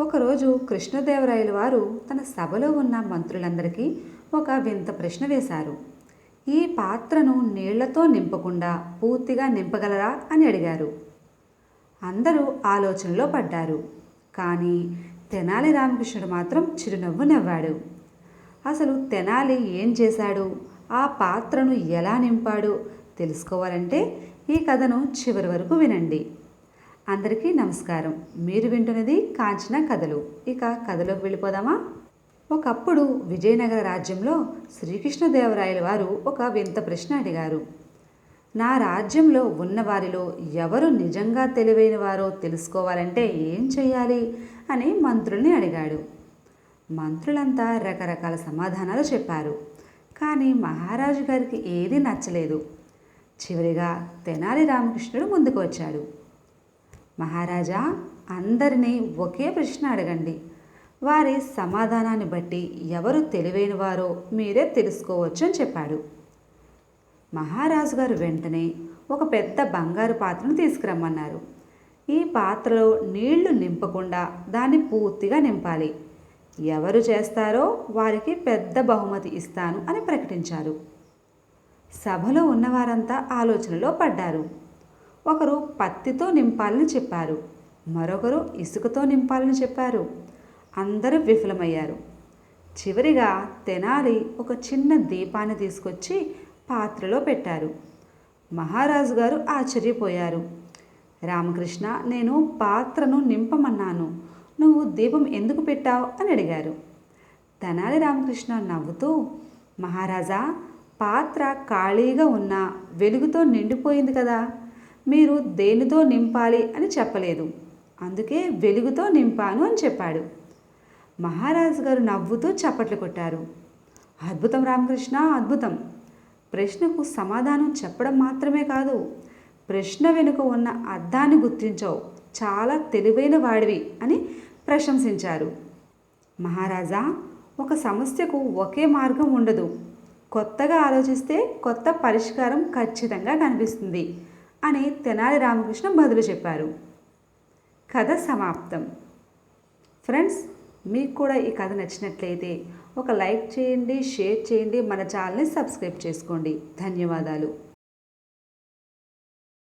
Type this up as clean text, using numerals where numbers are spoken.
ఒకరోజు కృష్ణదేవరాయలు వారు తన సభలో ఉన్న మంత్రులందరికీ ఒక వింత ప్రశ్న వేశారు. ఈ పాత్రను నీళ్లతో నింపకుండా పూర్తిగా నింపగలరా అని అడిగారు. అందరూ ఆలోచనలో పడ్డారు. కానీ తెనాలి రామకృష్ణుడు మాత్రం చిరునవ్వు నవ్వాడు. అసలు తెనాలి ఏం చేశాడు, ఆ పాత్రను ఎలా నింపాడు తెలుసుకోవాలంటే ఈ కథను చివరి వరకు వినండి. అందరికీ నమస్కారం. మీరు వింటున్నది కాంచన కథలు. ఇక కథలోకి వెళ్ళిపోదామా? ఒకప్పుడు విజయనగర రాజ్యంలో శ్రీకృష్ణదేవరాయల వారు ఒక వింత ప్రశ్న అడిగారు. నా రాజ్యంలో ఉన్నవారిలో ఎవరు నిజంగా తెలివైన వారో తెలుసుకోవాలంటే ఏం చెయ్యాలి అని మంత్రుల్ని అడిగాడు. మంత్రులంతా రకరకాల సమాధానాలు చెప్పారు. కానీ మహారాజు గారికి ఏదీ నచ్చలేదు. చివరిగా తెనాలి రామకృష్ణుడు ముందుకు వచ్చాడు. మహారాజా, అందరినీ ఒకే ప్రశ్న అడగండి. వారి సమాధానాన్ని బట్టి ఎవరు తెలివైన వారో మీరే తెలుసుకోవచ్చు అని చెప్పాడు. మహారాజు గారు వెంటనే ఒక పెద్ద బంగారు పాత్రను తీసుకురమ్మన్నారు. ఈ పాత్రలో నీళ్లు నింపకుండా దాన్ని పూర్తిగా నింపాలి. ఎవరు చేస్తారో వారికి పెద్ద బహుమతి ఇస్తాను అని ప్రకటించారు. సభలో ఉన్నవారంతా ఆలోచనలో పడ్డారు. ఒకరు పత్తితో నింపాలని చెప్పారు, మరొకరు ఇసుకతో నింపాలని చెప్పారు. అందరూ విఫలమయ్యారు. చివరిగా తెనాలి ఒక చిన్న దీపాన్ని తీసుకొచ్చి పాత్రలో పెట్టారు. మహారాజు గారు ఆశ్చర్యపోయారు. రామకృష్ణ, నేను పాత్రను నింపమన్నాను, నువ్వు దీపం ఎందుకు పెట్టావు అని అడిగారు. తెనాలి రామకృష్ణ నవ్వుతూ, మహారాజా, పాత్ర ఖాళీగా ఉన్నా వెలుగుతో నిండిపోయింది కదా, మీరు దేనితో నింపాలి అని చెప్పలేదు, అందుకే వెలుగుతో నింపాను అని చెప్పాడు. మహారాజు గారు నవ్వుతూ చప్పట్లు కొట్టారు. అద్భుతం రామకృష్ణ, అద్భుతం. ప్రశ్నకు సమాధానం చెప్పడం మాత్రమే కాదు, ప్రశ్న వెనుక ఉన్న అర్థాన్ని గుర్తించావు. చాలా తెలివైన వాడివి అని ప్రశంసించారు. మహారాజా, ఒక సమస్యకు ఒకే మార్గం ఉండదు. కొత్తగా ఆలోచిస్తే కొత్త పరిష్కారం ఖచ్చితంగా కనిపిస్తుంది అని తెనాలి రామకృష్ణ బదులు చెప్పారు. కథ సమాప్తం. ఫ్రెండ్స్, మీకు కూడా ఈ కథ నచ్చినట్లయితే ఒక లైక్ చేయండి, షేర్ చేయండి, మన ఛానల్ని సబ్స్క్రైబ్ చేసుకోండి. ధన్యవాదాలు.